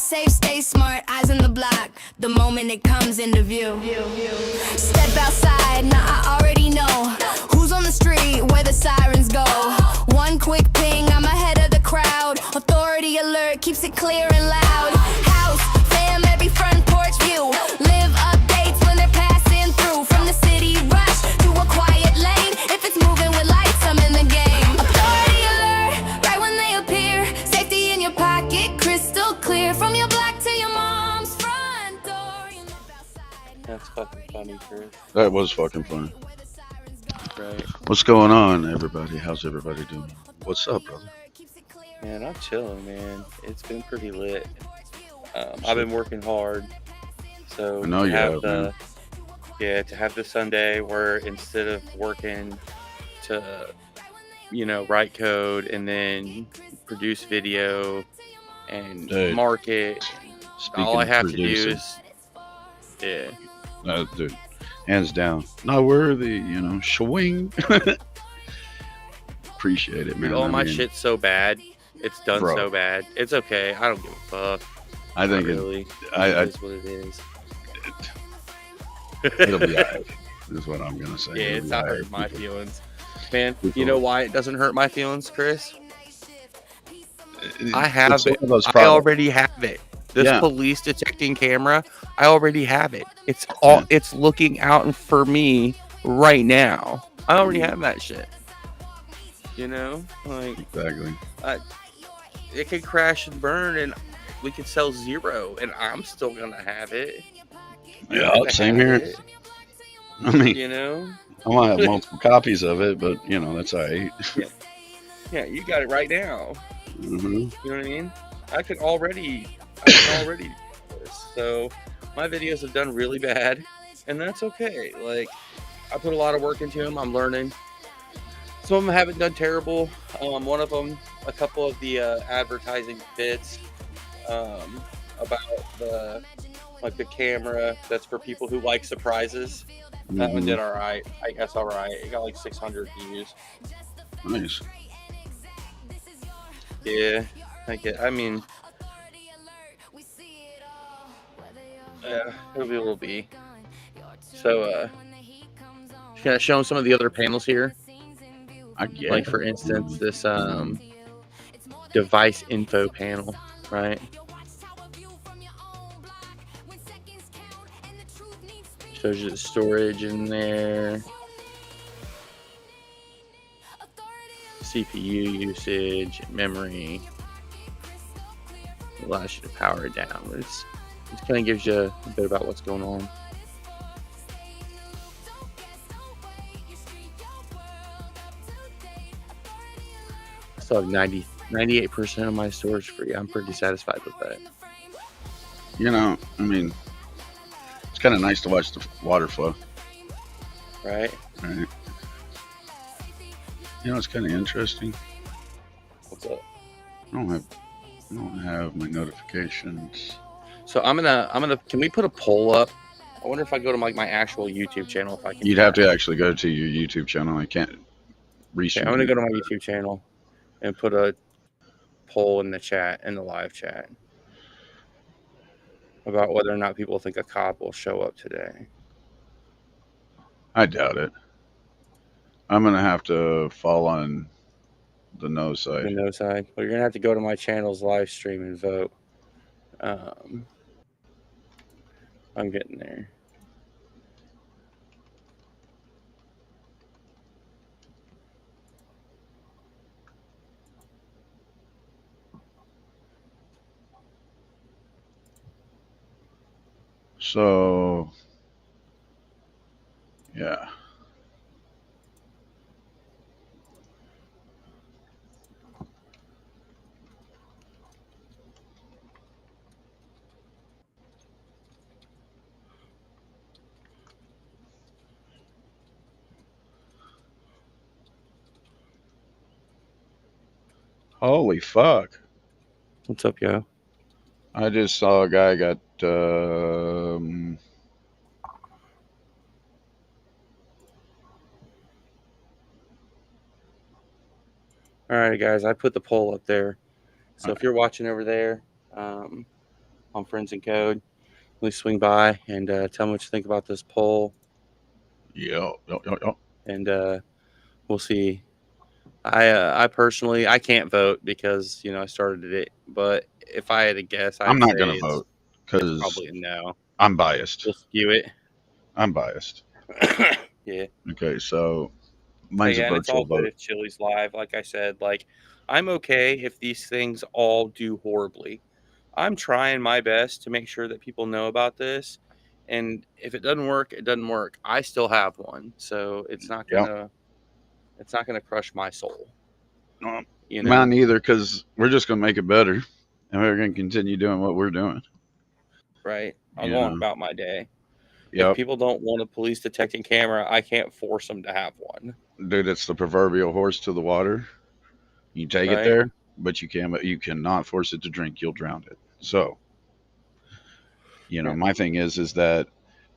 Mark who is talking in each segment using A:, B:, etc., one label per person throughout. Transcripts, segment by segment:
A: safe, stay smart, eyes on the block. The moment it comes into view. Step outside, now I already know who's on the street, where the sirens go. One quick ping, I'm ahead of the crowd. Authority alert, keeps it clear and loud. House, fam, every front porch view. Live updates when they're passing through. From the city rush to a quiet lane. If it's moving with lights, I'm in the game. Authority alert, right when they appear. Safety in your pocket, crystal clear. From your block to your mom's front door. You live outside.
B: That's fucking funny, Chris.
C: That was fucking funny.
B: Right.
C: What's going on, everybody? How's everybody doing? What's up, brother?
B: Man, I'm chilling, man. It's been pretty lit. I've been working hard. So
C: I know
B: to
C: you
B: have
C: have,
B: the
C: man.
B: yeah, to have the Sunday where instead of working to write code and then produce video and
C: Dude,
B: market,
C: Speaking
B: all I
C: of
B: have to do
C: producing,
B: is
C: dude, hands down, not worthy. Swing. Appreciate it, man.
B: all
C: I
B: my
C: mean,
B: shit's so bad. It's done
C: Bro.
B: so bad. It's okay. I don't give a fuck.
C: I think
B: Not really.
C: I
B: It is what it is.
C: it'll be alright. Is what I'm gonna say.
B: Yeah,
C: It'll
B: it's
C: be
B: not
C: alright.
B: hurting my feelings. Man, you
C: People-
B: know why it doesn't hurt my feelings, Chris?
C: It-
B: I have
C: it's
B: it.
C: one of those
B: I
C: problems.
B: already have it. This
C: Yeah.
B: police detecting camera, I already have it. It's all
C: Yeah.
B: it's looking out for me right now. I already
C: Mm.
B: have that shit. Like
C: Exactly.
B: it could crash and burn and we could sell zero and I'm still gonna have it. I'm
C: Yeah,
B: gonna
C: same
B: have
C: here.
B: it,
C: I mean,
B: You know?
C: I might have multiple copies of it, but that's alright.
B: Yeah, you got it right now.
C: hmm
B: You know what I mean? I can already do this. So my videos have done really bad, and that's okay. Like I put a lot of work into them. I'm learning. Some of them haven't done terrible. One of them, a couple of the advertising bits about the camera that's for people who like surprises. That one did all right. I guess all right. It got like 600 views.
C: Nice.
B: Yeah, I mean, yeah, it'll be. So, can I show them some of the other panels here?
C: I get
B: Like
C: it.
B: for instance, this device info panel, right? Shows you the storage in there, CPU usage, memory. It allows you to power it down. But it kind of gives you a bit about what's going on. I still have 98% of my storage free. I'm pretty satisfied with that.
C: I mean, it's kind of nice to watch the water flow.
B: Right?
C: Right. It's kind of interesting.
B: What's up?
C: I don't have my notifications.
B: So I'm gonna. Can we put a poll up? I wonder if I go to my actual YouTube channel if I can.
C: You'd have to actually go to your YouTube channel. I can't reach.
B: Okay, I'm gonna go to my YouTube channel and put a poll in the live chat about whether or not people think a cop will show up today.
C: I doubt it. I'm gonna have to fall on the no side.
B: The no side. Well, you're gonna have to go to my channel's live stream and vote. I'm getting there.
C: So, yeah. Holy fuck.
B: What's up, yo?
C: I just saw a guy got
B: All right, guys, I put the poll up there. So if you're watching over there, on Friends and Code. Please swing by and tell me what you think about this poll,
C: Yeah.
B: and we'll see. I personally I can't vote because I started it, but if I had to guess,
C: I'm
B: I'd
C: not
B: say
C: going to
B: it's
C: vote because
B: probably a no.
C: I'm biased.
B: We'll skew it.
C: I'm biased.
B: Yeah.
C: Okay, so
B: Hey,
C: mine's a
B: and it's all
C: virtual
B: good
C: vote.
B: if Chili's live. Like I said, like I'm okay if these things all do horribly. I'm trying my best to make sure that people know about this. And if it doesn't work, it doesn't work. I still have one. So
C: Yep.
B: it's not gonna crush my soul. You
C: Mine
B: know?
C: neither, because we're just going to make it better, and we're going to continue doing what we're doing.
B: Right. I'll
C: You
B: go on
C: know.
B: about my day. If
C: Yep.
B: people don't want a police detecting camera, I can't force them to have one.
C: Dude, it's the proverbial horse to the water. You take it
B: Right?
C: there, but you cannot force it to drink. You'll drown it. So,
B: Yeah.
C: my thing is that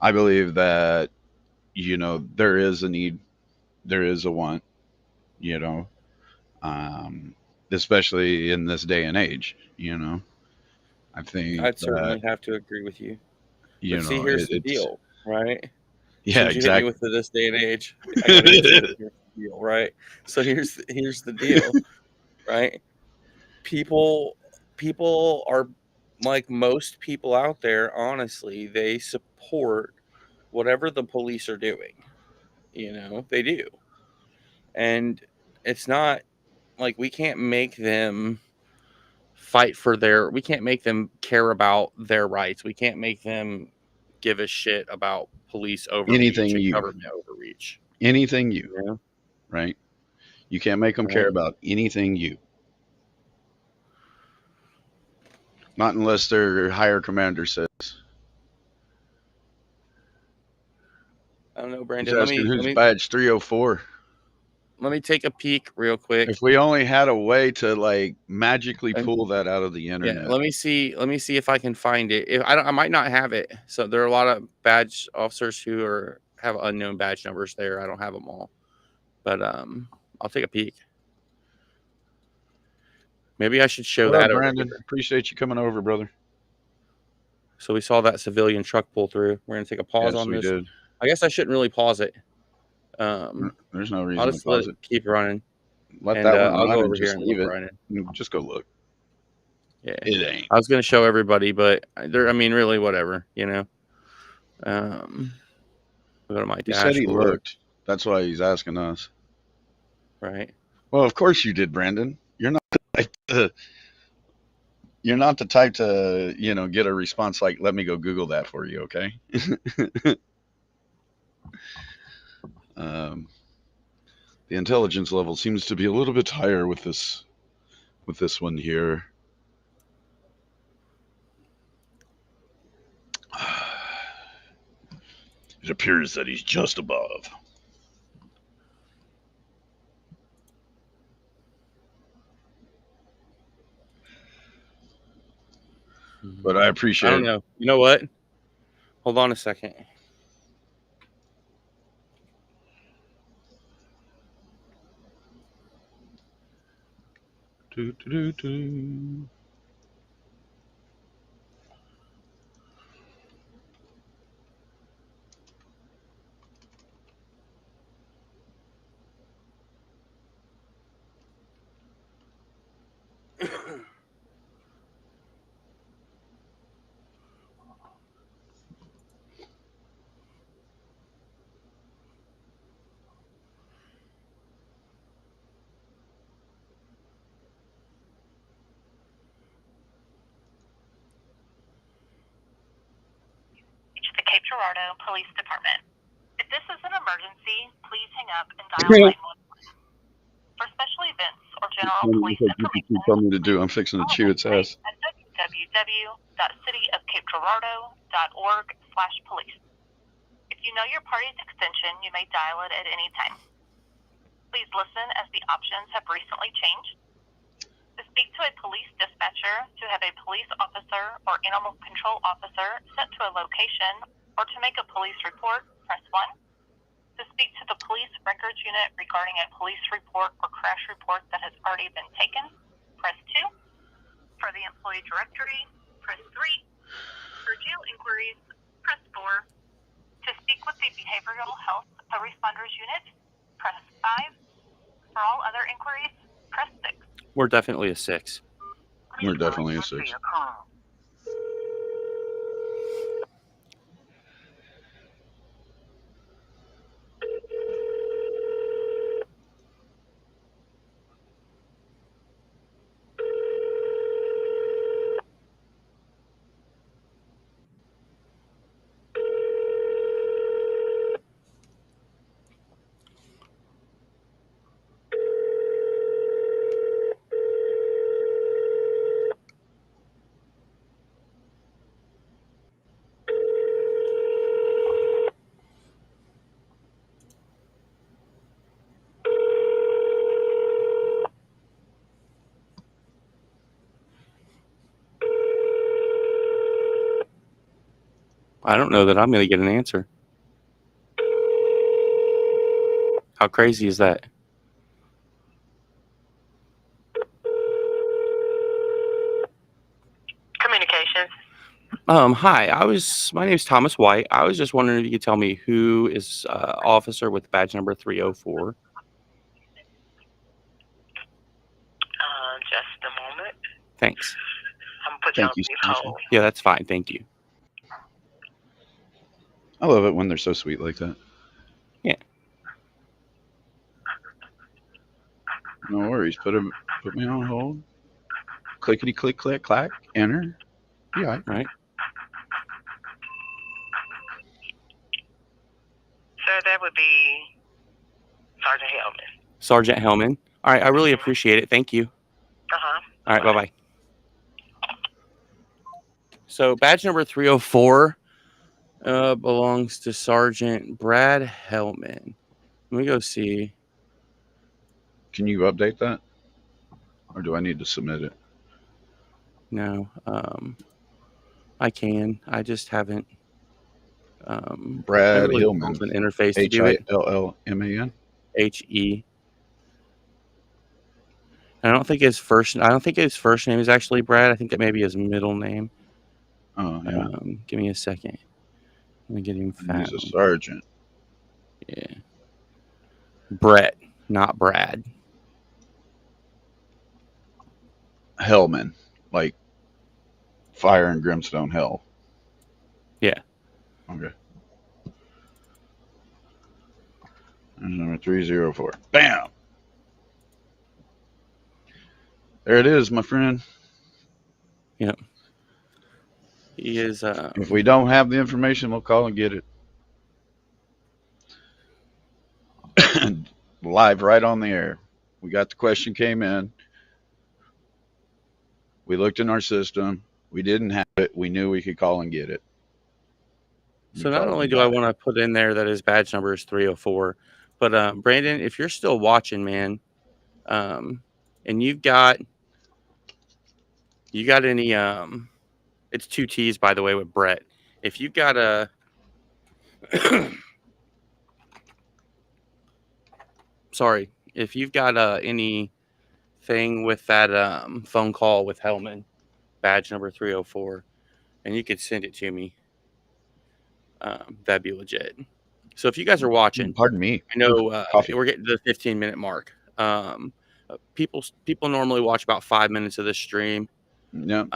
C: I believe that there is a need, there is a want, you know, um, especially in this day and age. I think
B: I'd
C: that
B: certainly have to agree with you. But see, here's the
C: it's
B: deal, right? As
C: yeah,
B: soon as you hit me
C: exactly.
B: with this day and age, I got to answer with here's the deal, right? So here's the deal, right? People are like most people out there, honestly, they support whatever the police are doing. They do. And it's not like we can't make them care about their rights. We can't make them give a shit about police overreach
C: anything
B: and
C: you,
B: government overreach.
C: anything you,
B: You know,
C: right? You can't make them care
B: right?
C: about anything you, not unless their higher commander says.
B: I don't know,
C: He's
B: Brandon. Let
C: asking
B: me let
C: who's
B: me
C: badge 304.
B: let me take a peek real quick.
C: If we only had a way to like magically
B: And
C: pull that out of the
B: yeah,
C: internet.
B: let me see if I can find it. If I might not have it. So there are a lot of badge officers who have unknown badge numbers there. I don't have them all, but I'll take a peek. Maybe I should show
C: What up,
B: that over
C: Brandon?
B: here.
C: Appreciate you coming over, brother.
B: So we saw that civilian truck pull through. We're gonna take a pause
C: Yes,
B: on
C: we
B: this.
C: did.
B: I guess I shouldn't really pause it.
C: There's no
B: I'll
C: reason to
B: just let
C: pause
B: it
C: it.
B: keep running,
C: Let
B: and
C: that one
B: I'll
C: run
B: go
C: and
B: over here
C: just
B: and
C: leave
B: look,
C: it.
B: Brandon.
C: Just go look.
B: Yeah,
C: It ain't.
B: I was gonna show everybody, but I mean, really, whatever, Go to my
C: He said he
B: dashboard,
C: looked. That's why he's asking us.
B: right?
C: Well, of course you did, Brandon. You're not the type to, get a response like, "Let me go Google that for you," okay? um, the intelligence level seems to be a little bit higher with this one here. It appears that he's just above. But I
B: I
C: appreciate
B: don't
C: it.
B: know. You know what? Hold on a second.
C: Do, do, do, do.
D: The Cape Girardeau Police Department. If this is an emergency, please hang up and dial 911. For special events or general police information,
C: Tell me to do. I'm fixing to
D: call
C: chew its
D: our
C: ass.
D: website at www.cityofcapegirardeau.org/police. If you know your party's extension, you may dial it at any time. Please listen as the options have recently changed. To speak to a police dispatcher, to have a police officer or animal control officer sent to a location, or to make a police report, press 1. To speak to the police records unit regarding a police report or crash report that has already been taken, press 2. For the employee directory, press 3. Behavioral Health Co-Responders Unit, press 5. For all other inquiries, press 6.
B: We're definitely a 6.
C: We're definitely a 6.
B: I don't know that I'm going to get an answer. How crazy is that?
D: Communications.
B: Hi. My name's Thomas White. I was just wondering if you could tell me who is officer with badge number 304.
D: Just a moment.
B: Thanks.
D: I'm going to put you on
C: Thank you,
D: brief
C: Sasha.
D: hold.
B: Yeah, that's fine. Thank you.
C: I love it when they're so sweet like that.
B: Yeah.
C: No worries. Put me on hold. Clickety click click clack. Enter. Yeah.
B: Right.
D: Sir, that would be Sergeant Hellman.
B: Sergeant Hellman. All right. I really appreciate it. Thank you.
D: Uh-huh.
B: All right. Bye-bye. So badge number 304 belongs to Sergeant Brad Hellman. Let me go see.
C: Can you update that? Or do I need to submit it?
B: No. I can. I just haven't.
C: Brad
B: haven't really
C: Hillman.
B: built an interface to do it.
C: Hillman.
B: HE. I don't think his first name is actually Brad. I think that may be his middle name.
C: Oh, yeah.
B: Give me a second. Let me get him found.
C: He's a sergeant.
B: Yeah. Brett, not Brad.
C: Hellman. Like fire and brimstone hell.
B: Yeah.
C: Okay. There's number 304. Bam! There it is, my friend.
B: Yep. He is.
C: If we don't have the information, we'll call and get it. Live right on the air. We got the question came in. We looked in our system. We didn't have it. We knew we could call and get it.
B: So not only do I want to put in there that his badge number is 304, but Brandon, if you're still watching, man, and you got any it's 2 T's, by the way, with Brett. If you've got a sorry, if you've got anything with that phone call with Hellman, badge number 304, and you could send it to me, that'd be legit. So if you guys are watching,
C: pardon me,
B: I know
C: Coffee.
B: we're getting to the 15-minute mark. People normally watch about 5 minutes of this stream.
C: Yeah.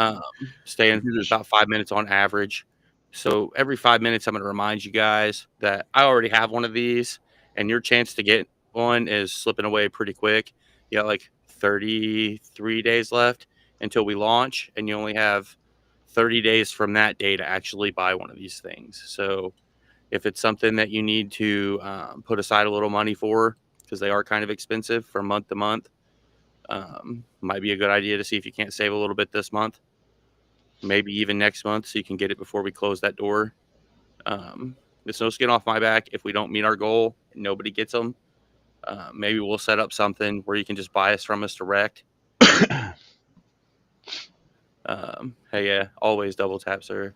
B: Staying about 5 minutes on average. So every 5 minutes, I'm going to remind you guys that I already have one of these, and your chance to get one is slipping away pretty quick. You got like 33 days left until we launch, and you only have 30 days from that day to actually buy one of these things. So if it's something that you need to put aside a little money for, because they are kind of expensive from month to month, might be a good idea to see if you can't save a little bit this month, maybe even next month, so you can get it before we close that door. It's no skin off my back if we don't meet our goal and nobody gets them. Maybe we'll set up something where you can just buy us from us direct. Hey, yeah, always double tap, sir.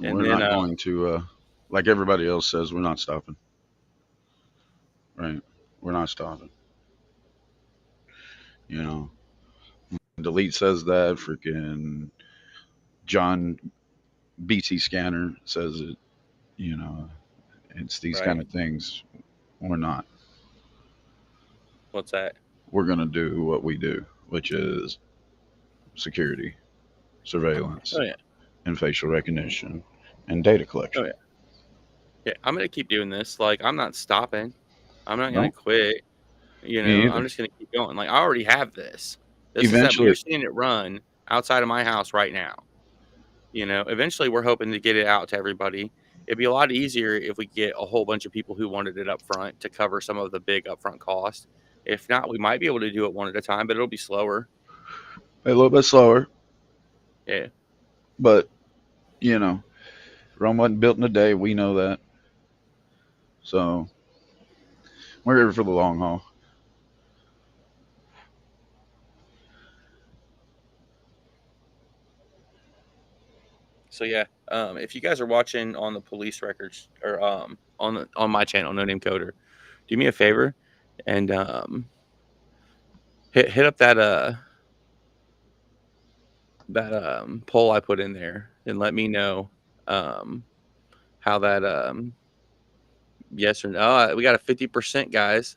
B: And
C: we're
B: then,
C: not going to, like everybody else says, we're not stopping. Right? We're not stopping. You know, Delete says that. Freaking John BT Scanner says it. You know, It's these
B: Right.
C: kind of things. We're not.
B: What's that?
C: We're going to do what we do, which is security, surveillance,
B: Oh yeah.
C: and facial recognition and data
B: Oh
C: collection.
B: yeah. Yeah. I'm gonna keep doing this. Like, I'm not stopping. I'm not gonna
C: No,
B: quit. You
C: me
B: know,
C: either.
B: I'm just gonna keep going. Like, I already have this. This is that you're
C: Eventually,
B: seeing it run outside of my house right now. You know, eventually we're hoping to get it out to everybody. It'd be a lot easier if we get a whole bunch of people who wanted it up front to cover some of the big upfront cost. If not, we might be able to do it one at a time, but it'll be slower.
C: a little bit slower,
B: Yeah.
C: but you know, Rome wasn't built in a day. We know that. So we're here for the long haul.
B: So yeah, if you guys are watching on the police records or on my channel, No Name Coder, do me a favor and hit up that poll I put in there and let me know how that yes or no. We got a 50%, guys.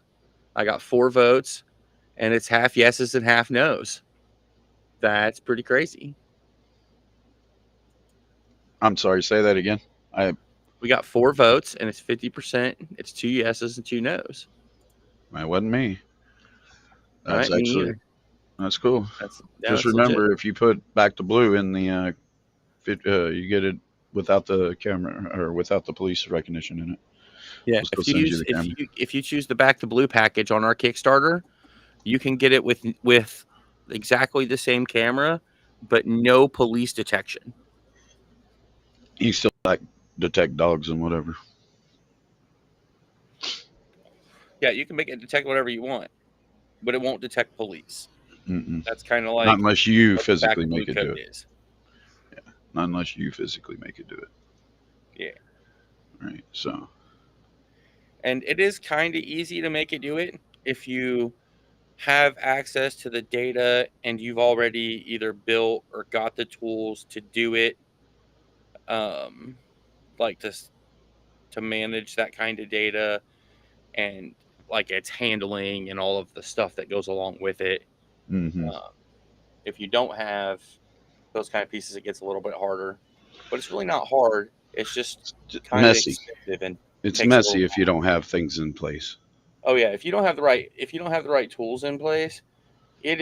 B: I got 4 votes, and it's half yeses and half nos. That's pretty crazy.
C: I'm sorry, say that again.
B: We got 4 votes, and it's 50%. It's 2 yeses and 2 nos.
C: That wasn't me.
B: All
C: That's
B: right, me
C: actually
B: neither.
C: that's cool.
B: That's
C: Just
B: that's legit.
C: remember, if you put back to blue in the, you get it without the camera or without the police recognition in it.
B: Yeah,
C: We'll still send you the camera.
B: if you choose the Back to Blue package on our Kickstarter, you can get it with exactly the same camera, but no police detection.
C: You still like detect dogs and whatever.
B: Yeah, you can make it detect whatever you want, but it won't detect police.
C: Mm-mm.
B: That's kind of
C: Not
B: like
C: unless you
B: what the Back
C: physically
B: to Blue
C: make it do
B: code
C: it.
B: is.
C: Not unless you physically make it do it.
B: Yeah.
C: Right. So
B: And it is kind of easy to make it do it if you have access to the data and you've already either built or got the tools to do it, like to manage that kind of data and like its handling and all of the stuff that goes along with it.
C: mm-hmm.
B: If you don't have those kind of pieces, it gets a little bit harder. But it's really not hard. It's just kind of
C: Messy.
B: expensive and
C: It's
B: takes a
C: messy
B: little
C: if you don't have things in place.
B: Oh yeah, if you don't have the right tools in place, it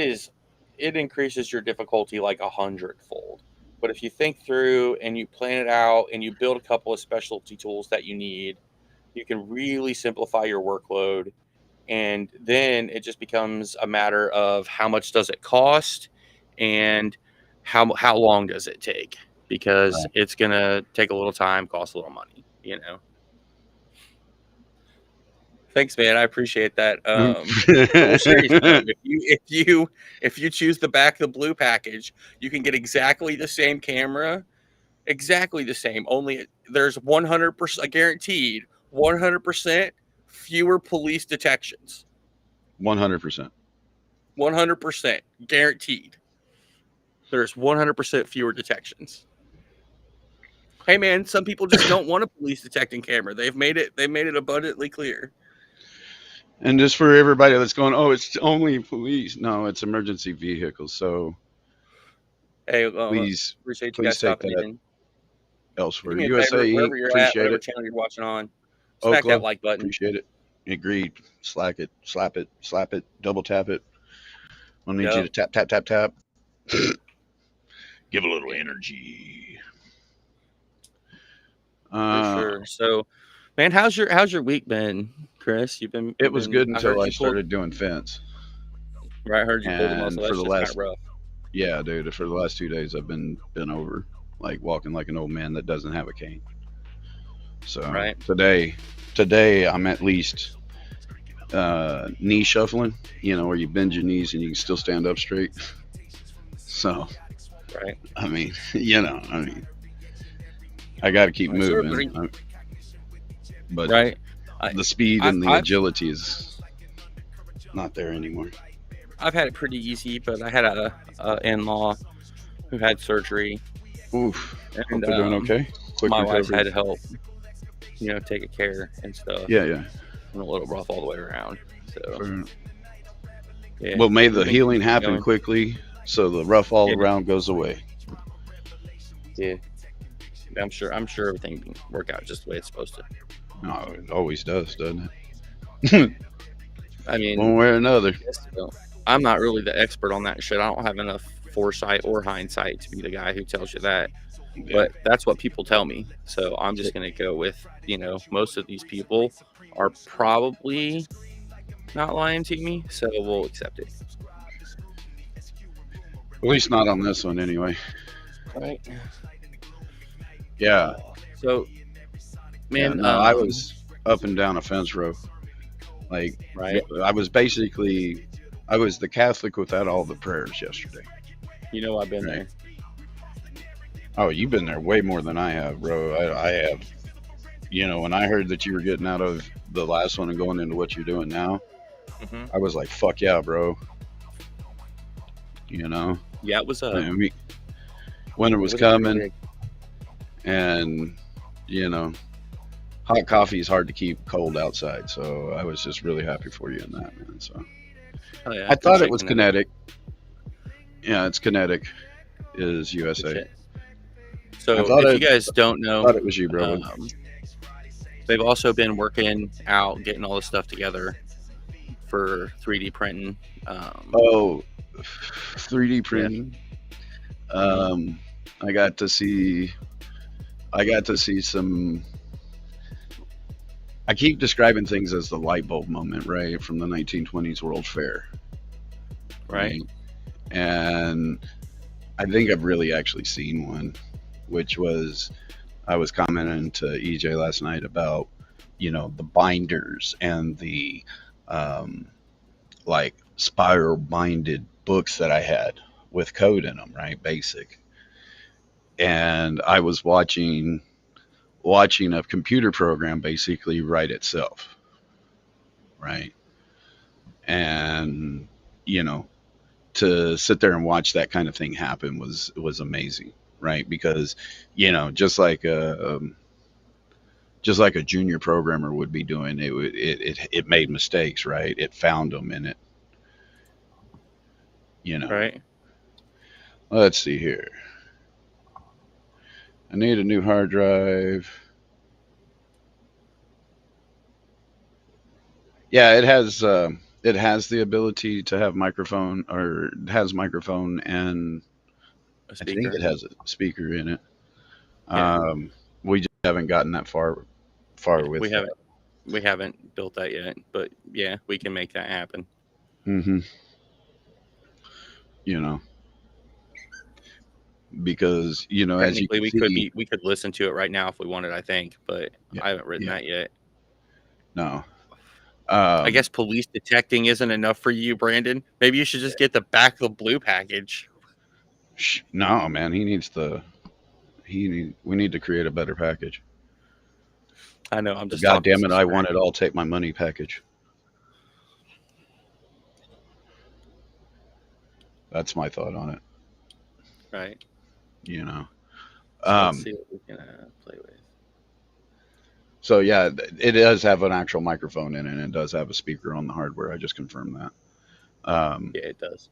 B: increases your difficulty like 100-fold. But if you think through and you plan it out and you build a couple of specialty tools that you need, you can really simplify your workload. And then it just becomes a matter of how much does it cost and how long does it take? Because
C: Right.
B: it's gonna take a little time, cost a little money, you know. Thanks, man. I appreciate that. But well, seriously though, if you choose the Back the Blue package, you can get exactly the same camera, exactly the same. Only there's 100% guaranteed 100% fewer police detections.
C: 100%.
B: 100% guaranteed. There's 100% fewer detections. Hey, man, some people just don't want a police detecting camera. They've made it abundantly clear.
C: And just for everybody that's going, oh, it's only police. No, it's emergency vehicles. So
B: Hey,
C: please
B: appreciate you guys
C: take
B: stopping
C: that
B: in. Do
C: elsewhere.
B: me a favor,
C: USA,
B: wherever you're at,
C: appreciate
B: whatever
C: it.
B: channel you're watching on, smack that
C: Okla,
B: like button.
C: appreciate it. Agreed. Slack it, slap it, slap it, double tap it. We'll need you to tap, tap, tap, tap. Give a little energy.
B: For sure. So, man, how's your week been, Chris?
C: It was good
B: I
C: until
B: heard
C: I
B: you pulled,
C: started doing fence.
B: right? I heard you pulled a
C: And
B: muscle.
C: for
B: That's
C: the
B: just kind
C: last,
B: of rough.
C: yeah, dude, for the last 2 days, I've been over, like walking like an old man that doesn't have a cane. So
B: Right.
C: today I'm at least knee shuffling, where you bend your knees and you can still stand up straight. So,
B: Right.
C: I mean, I got to keep
B: Right, sure,
C: moving. But
B: right.
C: the speed and the
B: I've-
C: agility is not there anymore.
B: I've had it pretty easy, but I had a in-law who had surgery,
C: Oof.
B: and
C: Hope they're doing okay. Quick
B: my wife
C: recovery.
B: had to help. take a care and stuff.
C: Yeah, yeah.
B: And a little rough all the way around. So
C: For-
B: yeah.
C: Well, may the
B: we've been
C: healing
B: keeping it
C: happen
B: going.
C: quickly so the rough all
B: Yeah.
C: around goes away.
B: Yeah. I'm sure everything can work out just the way it's supposed to.
C: No, it always does, doesn't it?
B: I mean,
C: One way or another.
B: I'm not really the expert on that shit. I don't have enough foresight or hindsight to be the guy who tells you that.
C: Yeah.
B: But that's what people tell me. So I'm just going to go with, most of these people are probably not lying to me. So we'll accept it.
C: At least not on this one, anyway.
B: Right.
C: Yeah.
B: So, man,
C: Yeah, no, I was up and down a fence row. Like,
B: right.
C: I was the Catholic without all the prayers yesterday.
B: I've been
C: Right.
B: there.
C: Oh, you've been there way more than I have, bro. I have. When I heard that you were getting out of the last one and going into what you're doing now, I was like, fuck yeah, bro.
B: Yeah, it was
C: I mean, winter was coming, and hot coffee is hard to keep cold outside. So I was just really happy for you in that, man. So
B: Oh, yeah,
C: I thought it was
B: appreciate
C: kinetic. Yeah, it's kinetic. Is USA.
B: Shit. So
C: thought
B: if you guys don't
C: I
B: know,
C: thought it was you, bro.
B: they've also been working out, getting all this stuff together for 3D printing.
C: Oh, 3D printing. I got to see some. I keep describing things as the light bulb moment, right, from the 1920s World Fair,
B: Right.
C: And I think I've really actually seen one, which was I was commenting to EJ last night about the binders and the like spiral binded books that I had with code in them, right, basic. And I was watching a computer program basically write itself, right? And to sit there and watch that kind of thing happen was amazing, right? Because just like a junior programmer would be doing, it made mistakes, right? It found them in it,
B: Right.
C: Let's see here. I need a new hard drive. Yeah, it has the ability to have microphone, or it has microphone, and
B: A
C: I think
B: speaker.
C: it has a speaker in it.
B: Yeah.
C: We just haven't gotten that far with
B: We
C: that.
B: haven't built that yet, but yeah, we can make that happen.
C: Mm-hmm. Because as you
B: Technically,
C: can see,
B: we could listen to it right now if we wanted, I think, but
C: Yeah,
B: I haven't written
C: yeah.
B: that yet.
C: no.
B: I guess police detecting isn't enough for you, Brandon. Maybe you should just get the back of the blue package.
C: No, man. We need to create a better package.
B: I know. I'm just.
C: God
B: talking
C: damn it!
B: some
C: I
B: smack.
C: want it all. Take my money package. That's my thought on it.
B: Right.
C: So
B: let's see what we can play with.
C: So yeah, it does have an actual microphone in it, and it does have a speaker on the hardware. I just confirmed that.
B: Yeah, it does.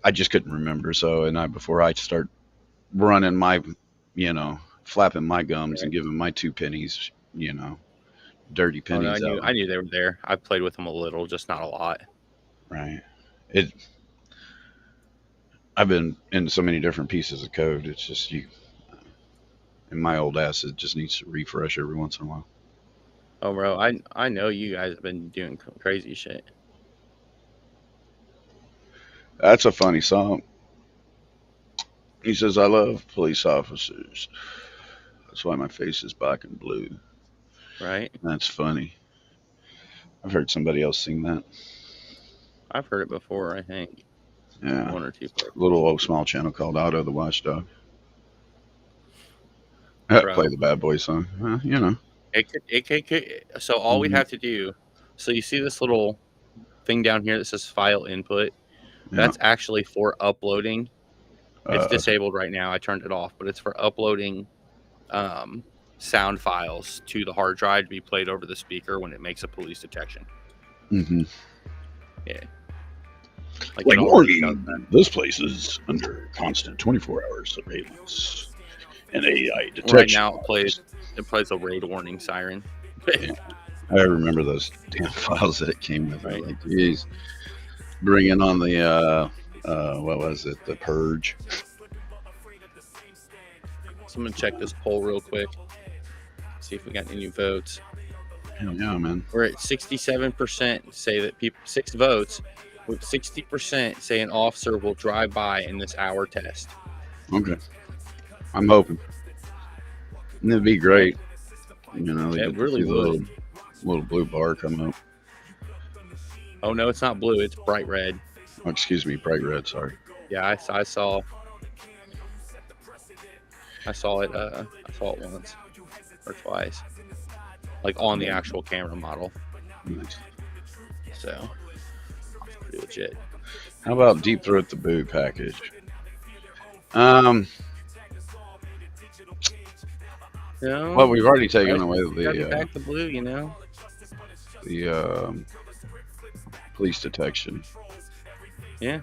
C: I just couldn't remember. So, before I start running my, flapping my gums and giving my 2 pennies, dirty
B: Oh, no,
C: pennies.
B: I knew they were there. I played with them a little, just not a lot.
C: Right. I've been in so many different pieces of code. It's just and my old ass, it just needs to refresh every once in a while.
B: Oh, bro, I know you guys have been doing crazy shit.
C: That's a funny song. He says, "I love police officers. That's why my face is black and blue."
B: Right.
C: That's funny. I've heard somebody else sing that.
B: I've heard it before, I think.
C: Yeah.
B: 1 or 2 places.
C: Little old small channel called Otto the Watchdog.
B: Bro.
C: Play the bad boy song.
B: It could. So all we have to do. So you see this little thing down here that says file input.
C: Yeah.
B: That's actually for uploading. It's disabled right now. I turned it off, but it's for uploading sound files to the hard drive to be played over the speaker when it makes a police detection.
C: Mm-hmm.
B: Yeah.
C: Like
B: it already does
C: warning, this place is under constant 24-hour surveillance and AI detection.
B: Right now it plays a raid warning siren.
C: Yeah. I remember those damn files that it came with.
B: Right.
C: Like, geez, bringing on the what was it? The purge.
B: So I'm gonna check this poll real quick. See if we got any votes.
C: Hell yeah, man.
B: We're at 67% say that people 6 votes, with 60% say an officer will drive by in this hour test.
C: Okay. I'm hoping. And it'd be great. You know, they
B: It really would.
C: Little blue bar come up.
B: Oh no, it's not blue. It's bright red.
C: Oh, excuse me, bright red. Sorry.
B: Yeah, I saw it. I saw it once or twice, like on the actual camera model.
C: Nice.
B: So, it's pretty legit.
C: How about Deep Throat the Boo package?
B: No,
C: Well, we've already taken away
B: back the blue, you know.
C: The police detection.
B: Yeah.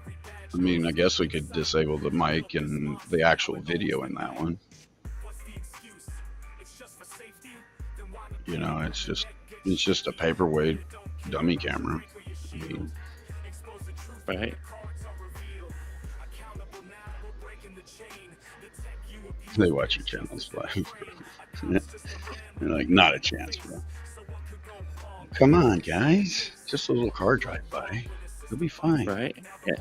C: I mean, I guess we could disable the mic and the actual video in that one. You know, it's just a paperweight dummy camera. I mean,
B: right.
C: They watch your channels live. They're like, not a chance, bro. Come on, guys. Just a little car drive by. It'll be fine.
B: Right. Yeah.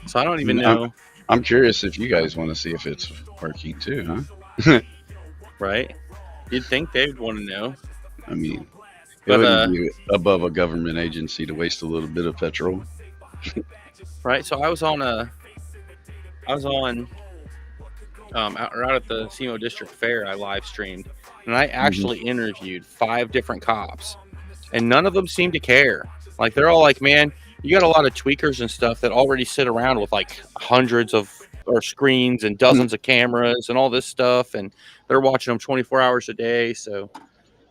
B: So I don't even know.
C: I'm curious if you guys want to see if it's working too, huh?
B: Right. You'd think they'd want to know.
C: I mean,
B: but,
C: it wouldn't be above a government agency to waste a little bit of petrol.
B: Right. So I was on out at the SEMO District Fair. I live streamed, and I actually interviewed 5 different cops, and none of them seemed to care. Like, they're all like, man, you got a lot of tweakers and stuff that already sit around with like hundreds of screens and dozens of cameras and all this stuff, and they're watching them 24 hours a day. So,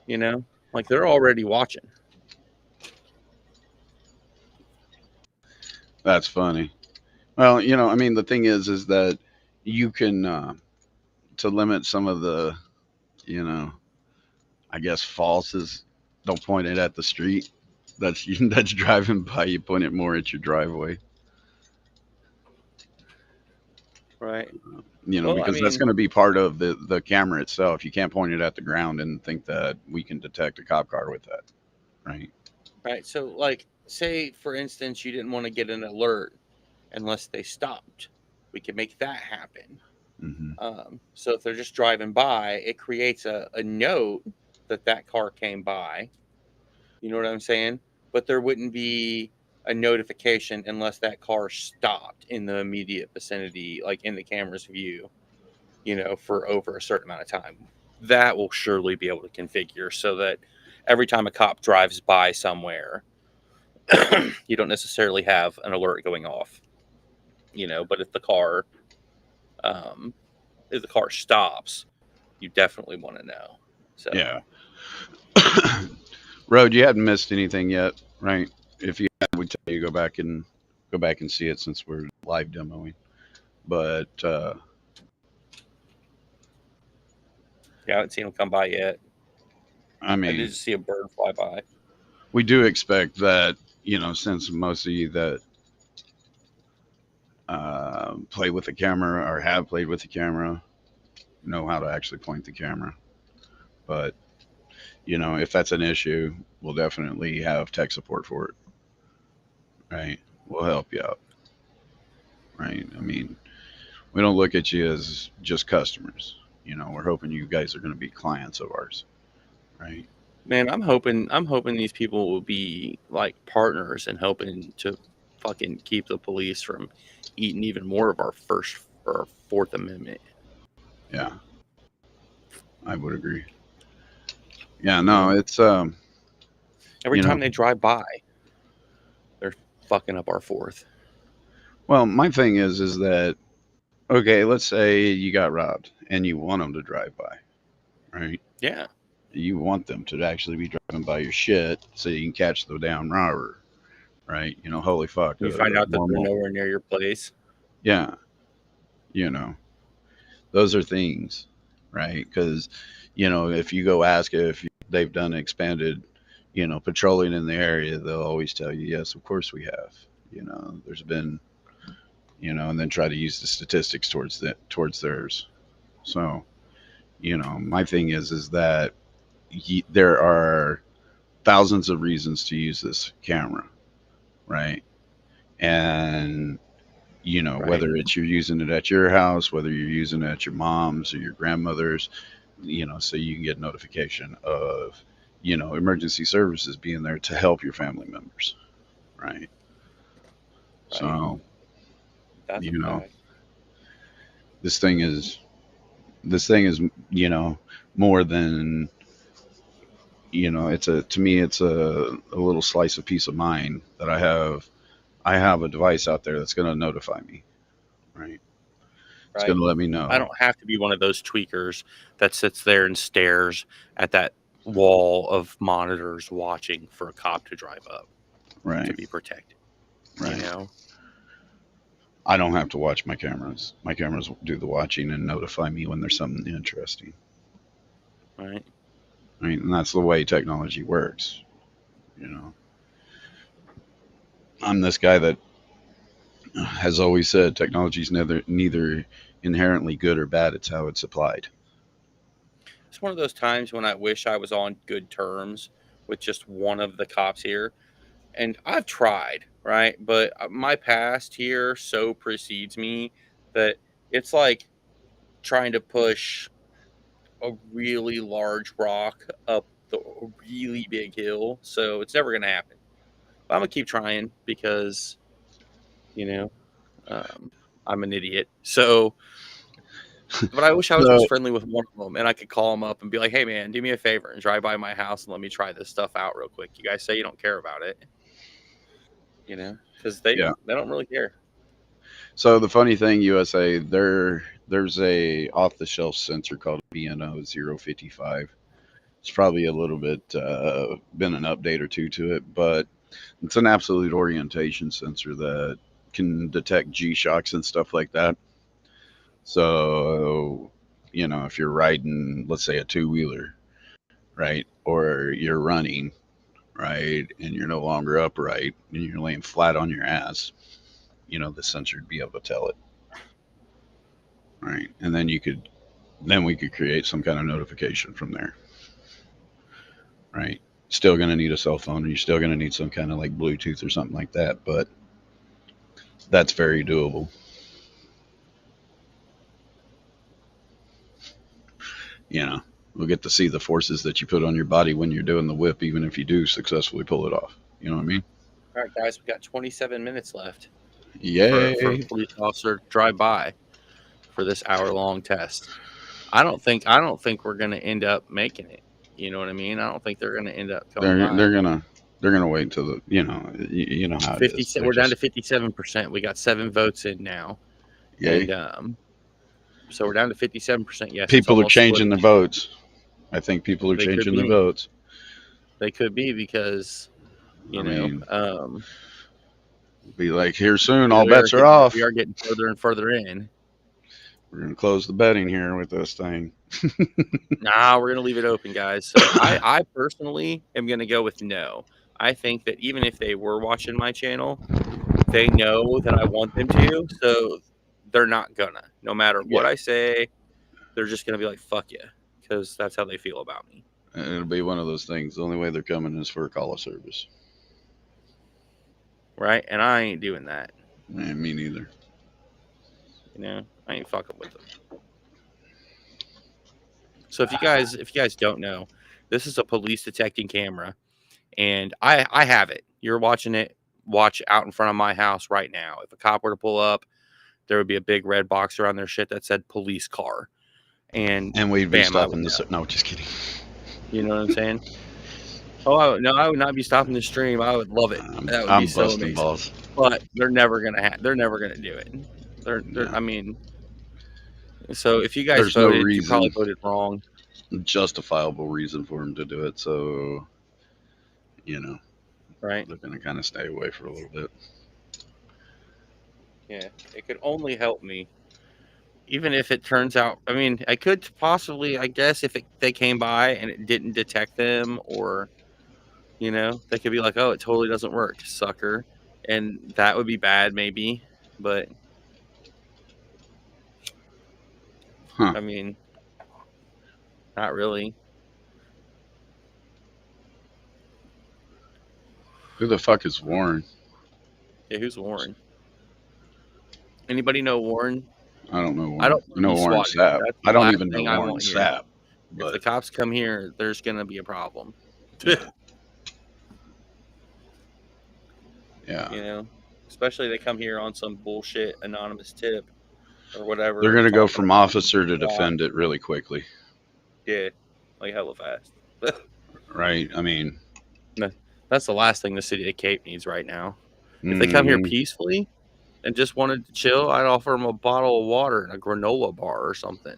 B: you know, like, they're already watching.
C: That's funny. Well, you know, I mean, the thing is that you can to limit some of the, you know, I guess falses. Don't point it at the street. That's driving by. You point it more at your driveway.
B: Right.
C: You know, because that's going to be part of the camera itself. You can't point it at the ground and think that we can detect a cop car with that. Right.
B: Right. So, like, say, for instance, you didn't want to get an alert unless they stopped. We can make that happen.
C: Mm-hmm.
B: So if they're just driving by, it creates a note that car came by. You know what I'm saying? But there wouldn't be a notification unless that car stopped in the immediate vicinity, like in the camera's view, you know, for over a certain amount of time. That will surely be able to configure so that every time a cop drives by somewhere, you don't necessarily have an alert going off, you know, but if the car stops, you definitely want to know. So
C: yeah. Road, you hadn't missed anything yet, right? If you had, we'd tell you go back and see it since we're live demoing. But
B: yeah, I haven't seen them come by yet.
C: I mean,
B: I did see a bird fly by.
C: We do expect that, you know, since most of you that play with the camera or have played with the camera know how to actually point the camera. But, you know, if that's an issue, we'll definitely have tech support for it. Right? We'll help you out. Right? I mean, we don't look at you as just customers. You know, we're hoping you guys are going to be clients of ours. Right?
B: Man, I'm hoping these people will be like partners and helping to fucking keep the police from eating even more of our Fourth Amendment.
C: Yeah, I would agree. Yeah, no, it's
B: every time they drive by, they're fucking up our Fourth.
C: Well, my thing is that, okay, let's say you got robbed and you want them to drive by, right?
B: Yeah.
C: You want them to actually be driving by your shit so you can catch the damn robber, right? You know, holy fuck,
B: You find out that they're
C: normal.
B: nowhere near your place.
C: Yeah, you know, those are things, right? Because, you know, if you go ask if they've done expanded, you know, patrolling in the area, they'll always tell you, yes, of course we have. You know, there's been, you know, and then try to use the statistics towards theirs. So, you know, my thing is that there are thousands of reasons to use this camera, right? And you know,
B: Right.
C: whether it's you're using it at your house, whether you're using it at your mom's or your grandmother's, you know, so you can get notification of, you know, emergency services being there to help your family members, right?
B: Right.
C: So,
B: That's a
C: you know,
B: fact.
C: this thing is this thing is, you know, more than, you know, it's a to me it's a little slice of peace of mind that I have a device out there that's going to notify me, right? It's going
B: Right.
C: to let me
B: I
C: know,
B: don't have to be one of those tweakers that sits there and stares at that wall of monitors watching for a cop to drive up to
C: right?
B: be protected. You
C: Right.
B: know?
C: I don't have to watch my cameras. My cameras do the watching and notify me when there's something interesting.
B: Right.
C: I mean, and that's the way technology works. You know, I'm this guy that has always said technology is neither inherently good or bad. It's how it's applied.
B: It's one of those times when I wish I was on good terms with just one of the cops here. And I've tried, right? But my past here so precedes me that it's like trying to push a really large rock up the a really big hill. So it's never going to happen. But I'm going to keep trying because, you know, um, I'm an idiot. So, but I wish I was
C: So
B: just friendly with one of them and I could call them up and be like, hey, man, do me a favor and drive by my house and let me try this stuff out real quick. You guys say you don't care about it, you know, because
C: yeah.
B: they don't really care.
C: So the funny thing, USA, there's a off the shelf sensor called BNO 055. It's probably a little bit been an update or two to it, but it's an absolute orientation sensor that can detect G shocks and stuff like that. So, you know, if you're riding, let's say, a two wheeler, right, or you're running, right, and you're no longer upright and you're laying flat on your ass, you know, the sensor would be able to tell it, right, and then we could create some kind of notification from there, right. Still going to need a cell phone, and you're still going to need some kind of like Bluetooth or something like that, but that's very doable. You know, we'll get to see the forces that you put on your body when you're doing the whip, even if you do successfully pull it off. You know what I mean?
B: All right, guys, we got 27 minutes left for a
C: Yay!
B: police officer to drive by for this hour-long test. I don't think we're going to end up making it. You know what I mean? I don't think they're going to end up coming
C: They're
B: by.
C: they're gonna they're gonna wait until the you know how it
B: 50.
C: is. They're
B: We're down to
C: just
B: 57%. We got 7 votes in now,
C: yay.
B: and so we're down to 57%. Yes, it's
C: People are
B: almost split
C: changing their
B: again.
C: votes. I think people are
B: They could
C: changing their
B: be.
C: votes.
B: They could be because
C: I mean,
B: um,
C: be like here soon.
B: we
C: All
B: are
C: bets are
B: getting we
C: off.
B: are getting further and further in.
C: We're gonna close the betting here with this thing.
B: Nah, we're gonna leave it open, guys. So I personally am gonna go with no. I think that even if they were watching my channel, they know that I want them to, so they're not gonna. No matter what
C: Yeah,
B: I say, they're just gonna be like, "Fuck yeah," because that's how they feel about me,
C: it'll be one of those things. The only way they're coming is for a call of service.
B: right? And I ain't doing that.
C: Me neither.
B: You know, I ain't fucking with them. So if you guys don't know, this is a police detecting camera, and I have it. You're watching it. Watch out in front of my house right now. If a cop were to pull up, there would be a big red box around their shit that said police car. And
C: And we'd be
B: bam, I would
C: stopping
B: know.
C: this. No, just kidding.
B: You know what I'm saying? Oh, I would not be stopping the stream. I would love it. That would be
C: I'm
B: so
C: busting
B: amazing.
C: balls.
B: But they're never gonna do it. They're
C: No.
B: I mean, so if you guys
C: There's no
B: voted, you probably
C: reason.
B: voted wrong.
C: justifiable reason for him to do it. So, you know,
B: right?
C: they're going to kind of stay away for a little bit.
B: Yeah, it could only help me. Even if it turns out, I mean, I could possibly, I guess, if they came by and it didn't detect them, or they could be like, "Oh, it totally doesn't work, sucker," and that would be bad, maybe. But
C: Huh.
B: I mean, not really.
C: Who the fuck is Warren?
B: Yeah, who's Warren? Anybody know Warren?
C: I don't know Warren.
B: I don't
C: I know
B: be
C: Warren
B: swatted.
C: Sapp.
B: That's
C: I
B: the
C: don't
B: last
C: even know
B: thing I
C: Warren
B: want here.
C: Sapp.
B: If the
C: But
B: cops come here, there's gonna be a problem.
C: yeah,
B: Especially they come here on some bullshit anonymous tip or whatever.
C: they're going to go
B: talking
C: from
B: about
C: officer to
B: fraud.
C: defendant really quickly.
B: Yeah, like hella fast.
C: Right? I mean,
B: That's the last thing the city of Cape needs right now. If they come here peacefully and just wanted to chill, I'd offer them a bottle of water and a granola bar or something.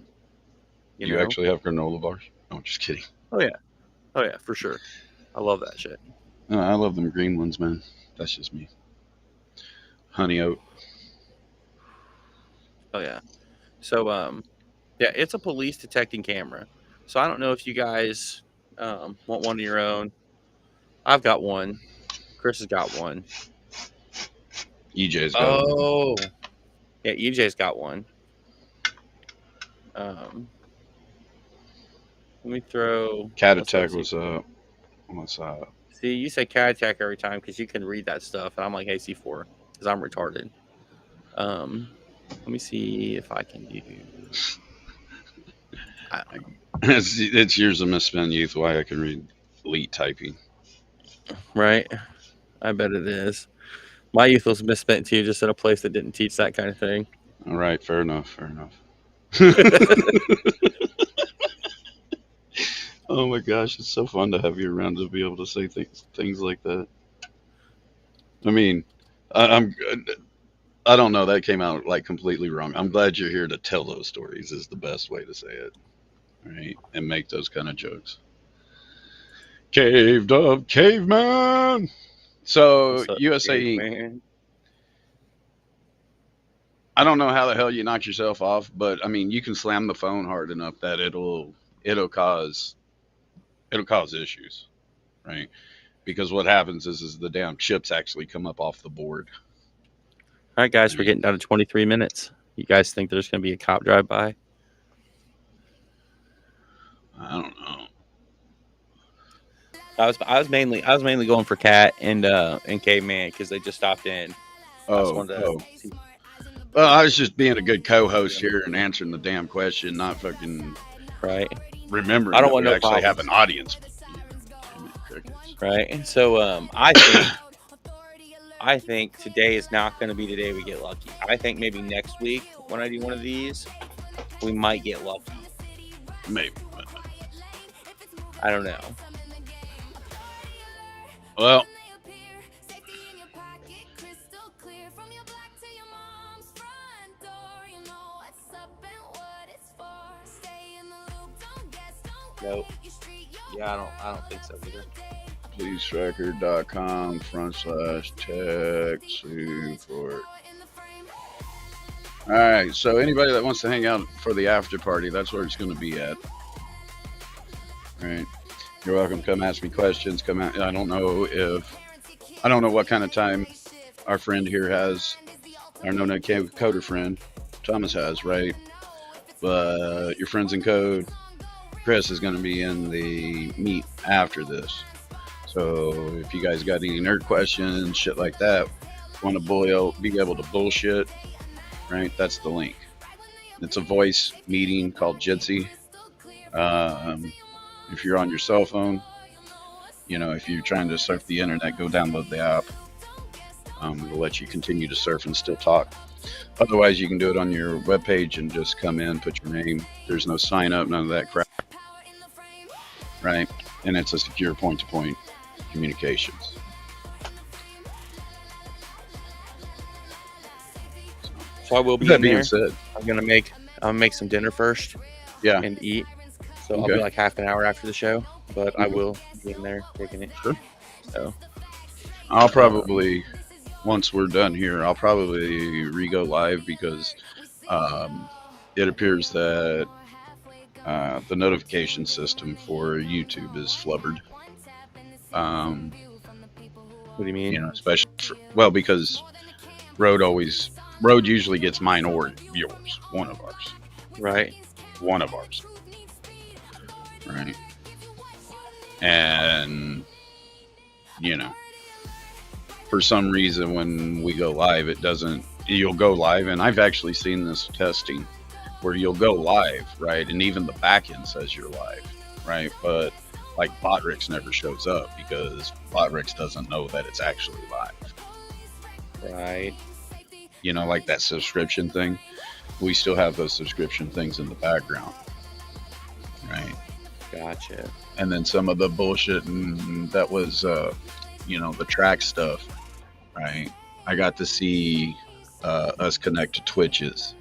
C: You actually have granola bars? No, I'm just kidding.
B: Oh yeah, for sure. I love that shit.
C: I love them green ones, man. That's just me. Honey oat.
B: Oh yeah. So yeah, it's a police detecting camera. So I don't know if you guys want one of your own. I've got one. Chris has got one.
C: EJ's got one.
B: Oh, yeah, EJ's got one. Let me throw.
C: Cat attack was up. What's up?
B: See, you say cat attack every time because you can read that stuff, and I'm like, hey, C4, because I'm retarded. Let me see if I can do.
C: It's years of misspent youth why I can read elite typing.
B: Right, I bet it is. My youth was misspent too, just at a place that didn't teach that kind of thing.
C: All right, fair enough. Oh my gosh, it's so fun to have you around to be able to say things like that. I mean, I don't know, that came out like completely wrong. I'm glad you're here to tell those stories is the best way to say it, right? And make those kind of jokes. Caved up caveman. So
B: What's up,
C: USA Inc.
B: man?
C: I don't know how the hell you knock yourself off, but I mean, you can slam the phone hard enough that it'll cause issues, right? Because what happens is the damn chips actually come up off the board.
B: All right, guys, we're getting down to 23 minutes. You guys think there's going to be a cop drive by?
C: I don't know.
B: I was mainly going for Cat and Caveman because they just stopped in.
C: Well, I was just being a good co-host here and answering the damn question, not fucking
B: right.
C: Remembering
B: I don't want
C: we
B: no
C: actually
B: problems.
C: have an audience.
B: Right. So I think today is not going to be the day we get lucky. I think maybe next week when I do one of these, we might get lucky.
C: Maybe.
B: I don't know.
C: Well,
B: nope. Yeah, I don't think so either.
C: policerecord.com/tech support. All right, so anybody that wants to hang out for the after party, that's where it's going to be at. All right, you're welcome. Come ask me questions. Come out. I don't know what kind of time our friend here has. Our no coder friend Thomas has, right? But your friends in code, Chris is going to be in the meet after this. So if you guys got any nerd questions, shit like that, want to be able to bullshit, right? That's the link. It's a voice meeting called Jitsi. If you're on your cell phone, if you're trying to surf the internet, go download the app. It'll let you continue to surf and still talk. Otherwise, you can do it on your webpage and just come in, put your name. There's no sign up, none of that crap. Right? And it's a secure point-to-point communications.
B: So I will be
C: That
B: in
C: being
B: there.
C: said,
B: I'm gonna make some dinner first.
C: Yeah.
B: And eat. So I'll be like half an hour after the show, but I will be in there taking it.
C: Sure.
B: So
C: I'll probably, once we're done here, I'll probably re-go live because it appears that the notification system for YouTube is flubbered.
B: what do you mean?
C: Especially because Road usually gets mine or yours, one of ours.
B: Right.
C: One of ours. Right. And, for some reason when we go live, you'll go live, and I've actually seen this testing where you'll go live, right? And even the back end says you're live, right? But like Botrix never shows up because Botrix doesn't know that it's actually live.
B: Right.
C: Like that subscription thing. We still have those subscription things in the background. Right.
B: Gotcha.
C: And then some of the bullshit that was, the track stuff, right? I got to see us connect to Twitch's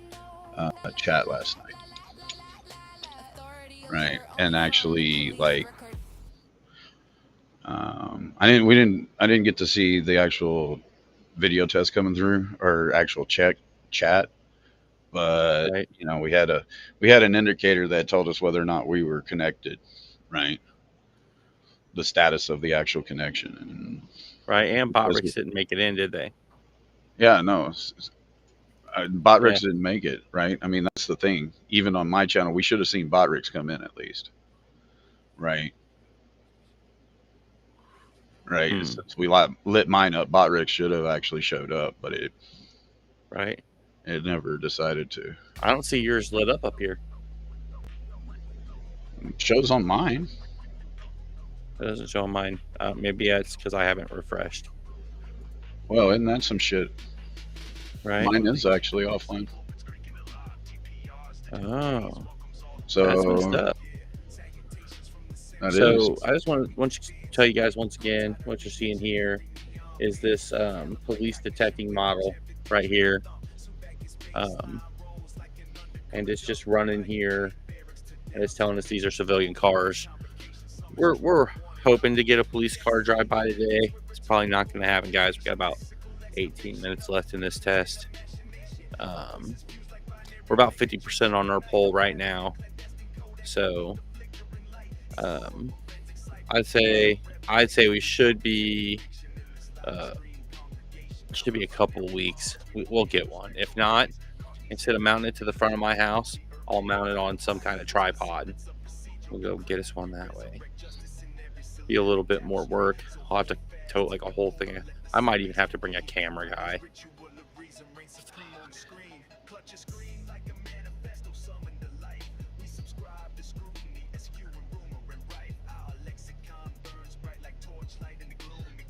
C: chat last night. Right. And actually, I didn't get to see the actual video test coming through or actual chat, but
B: right.
C: We had an indicator that told us whether or not we were connected, right? The status of the actual connection,
B: and Botrix didn't make it in, did they?
C: Yeah, no. Botrix didn't make it, right? I mean, that's the thing. Even on my channel, we should have seen Botrix come in at least, right? Right. Since we lit mine up, Botrix should have actually showed up, but it never decided to.
B: I don't see yours lit up here.
C: It shows on mine.
B: It doesn't show on mine. Maybe it's because I haven't refreshed.
C: Well, isn't that some shit?
B: Right.
C: Mine is actually offline.
B: Oh.
C: So
B: that's messed up. I just want to tell you guys once again, what you're seeing here is this police detecting model right here. And it's just running here, and it's telling us these are civilian cars. We're hoping to get a police car drive by today. It's probably not going to happen, guys. We got about 18 minutes left in this test. We're about 50% on our poll right now, so I'd say we should be a couple of weeks. We'll get one. If not, instead of mounting it to the front of my house, I'll mount it on some kind of tripod. We'll go get us one that way. Be a little bit more work. I'll have to tow like a whole thing. I might even have to bring a camera guy.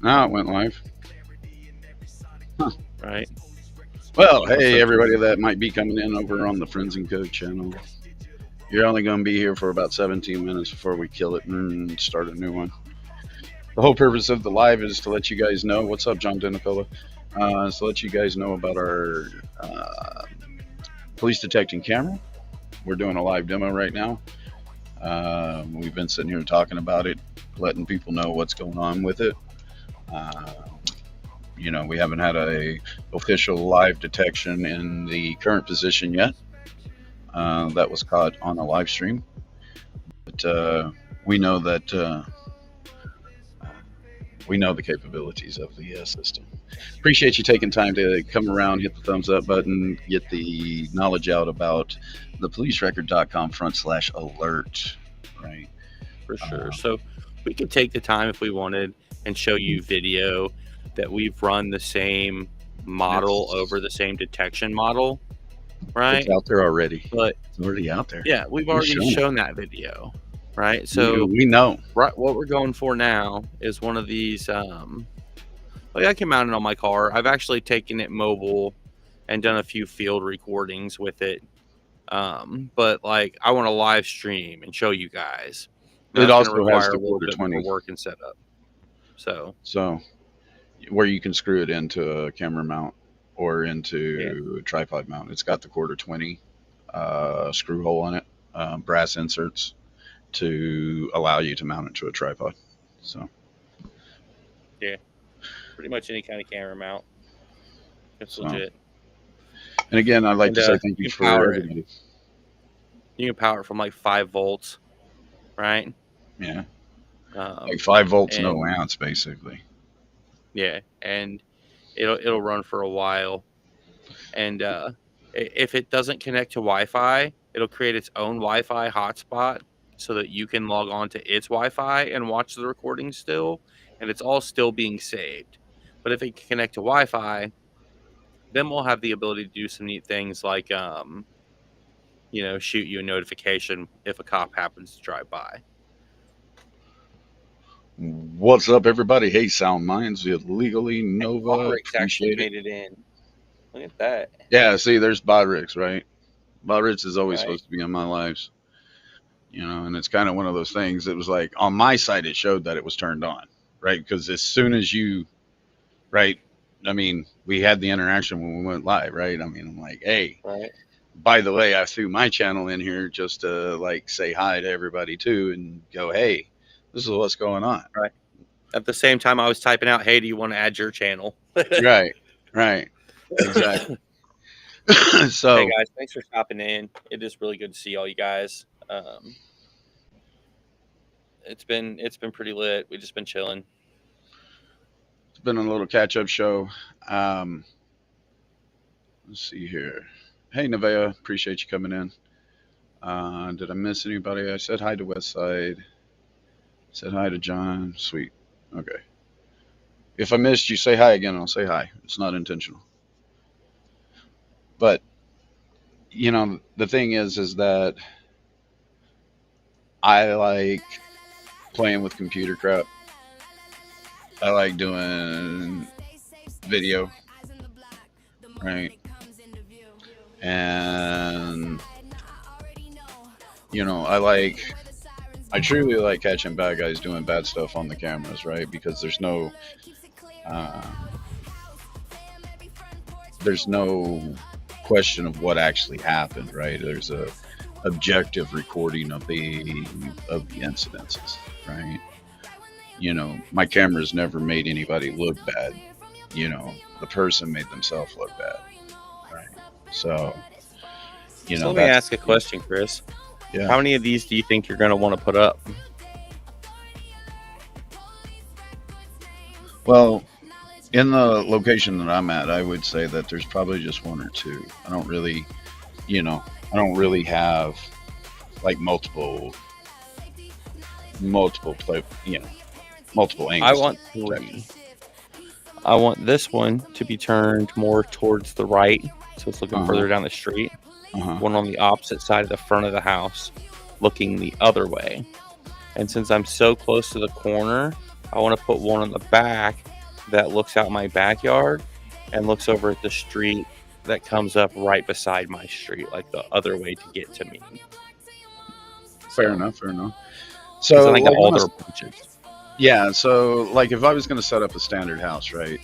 C: Now it went live. Huh.
B: Right.
C: Well, hey, everybody that might be coming in over on the Friends and Code channel. You're only going to be here for about 17 minutes before we kill it and start a new one. The whole purpose of the live is to let you guys know. What's up, John Denicola? Is to let you guys know about our police detecting camera. We're doing a live demo right now. We've been sitting here talking about it, letting people know what's going on with it. We haven't had a official live detection in the current position yet. That was caught on a live stream, but we know that we know the capabilities of the system. Appreciate you taking time to come around, hit the thumbs up button, get the knowledge out about the policerecord.com/alert, right?
B: For sure. So we could take the time if we wanted and show you video that we've run the same model over the same detection model, right?
C: It's out there already.
B: But
C: it's already out there.
B: Yeah, we've already shown that video, right? So
C: we know.
B: Right, what we're going for now is one of these. Like I can mount it on my car. I've actually taken it mobile and done a few field recordings with it. But like I want to live stream and show you guys.
C: It also has the quarter 20
B: work and setup. So
C: where you can screw it into a camera mount or into a tripod mount. It's got the quarter 20 screw hole on it, brass inserts to allow you to mount it to a tripod. So
B: Pretty much any kind of camera mount. It's
C: So-
B: legit.
C: and again, I'd like
B: And,
C: to say thank you
B: you
C: for
B: power it.
C: everybody.
B: You can power it from like 5 volts, right?
C: Yeah,
B: Um,
C: like 5 volts, no
B: and-
C: ounce, basically.
B: Yeah, and it'll run for a while. And if it doesn't connect to Wi-Fi, it'll create its own Wi-Fi hotspot so that you can log on to its Wi-Fi and watch the recording still, and it's all still being saved. But if it can connect to Wi-Fi, then we'll have the ability to do some neat things like shoot you a notification if a cop happens to drive by.
C: What's up, everybody? Hey, Sound Minds with Legally Nova.
B: Roderick's actually
C: Appreciate it.
B: made it in. Look at that.
C: Yeah, see, there's Bodrix, right? Bodrix is always
B: Right.
C: supposed to be in my lives, and it's kind of one of those things. It was like on my side, it showed that it was turned on, right? Because as soon as you, right? I mean, we had the interaction when we went live, right? I mean, I'm like, hey,
B: Right.
C: by the way, I threw my channel in here just to like say hi to everybody too and go, hey, this is what's going on.
B: At the same time, I was typing out, "Hey, do you want to add your channel?"
C: Right, exactly. So,
B: Hey guys, thanks for stopping in. It is really good to see all you guys. It's been pretty lit. We've just been chilling.
C: it's been a little catch-up show. Let's see here. Hey, Nevaeh, appreciate you coming in. Did I miss anybody? I said hi to Westside. Said hi to John. Sweet. Okay. If I missed you, say hi again. I'll say hi. It's not intentional. But the thing is that I like playing with computer crap. I like doing video, right? And I truly like catching bad guys doing bad stuff on the cameras, right? Because there's no question of what actually happened, right? There's a objective recording of the incidences, right? My camera's never made anybody look bad. The person made themselves look bad, right? So,
B: So let me ask a question, Chris.
C: Yeah.
B: How many of these do you think you're going to want to put up?
C: Well, in the location that I'm at, I would say that there's probably just one or two. I don't really have like multiple angles.
B: I want 3. I want this one to be turned more towards the right, so it's looking further down the street. One on the opposite side of the front of the house, looking the other way. And since I'm so close to the corner, I want to put one on the back that looks out my backyard and looks over at the street that comes up right beside my street, like the other way to get to me.
C: Fair enough.
B: So I got
C: like,
B: all their approaches.
C: yeah, so like if I was going to set up a standard house, right,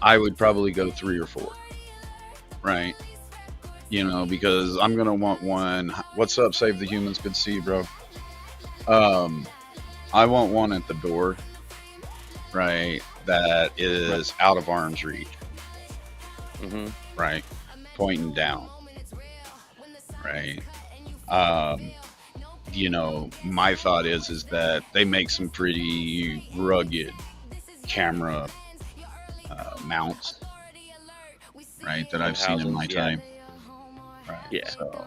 C: I would probably go 3 or 4, right? Because I'm going to want one. What's up, Save the Humans? Good to see you, bro. I want one at the door, right, that is out of arm's reach, right, pointing down, right. My thought is that they make some pretty rugged camera mounts, right, that I've seen in my time. Right.
B: Yeah.
C: So,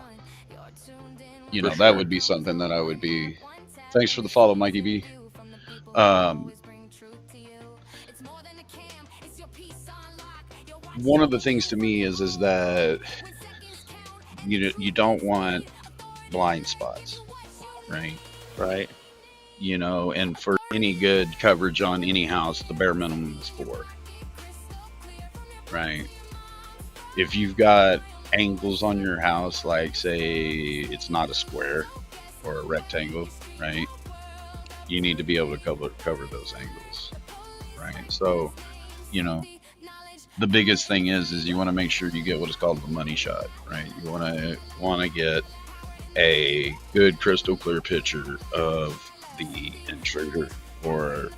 B: For
C: that
B: sure.
C: would be something that I would be. Thanks for the follow, Mikey B. One of the things to me is that you don't want blind spots, right?
B: Right.
C: And for any good coverage on any house, the bare minimum is 4, right? If you've got angles on your house, like say it's not a square or a rectangle, right, you need to be able to cover those angles, right? So the biggest thing is you want to make sure you get what is called the money shot, right? You want to get a good crystal clear picture of the intruder, or,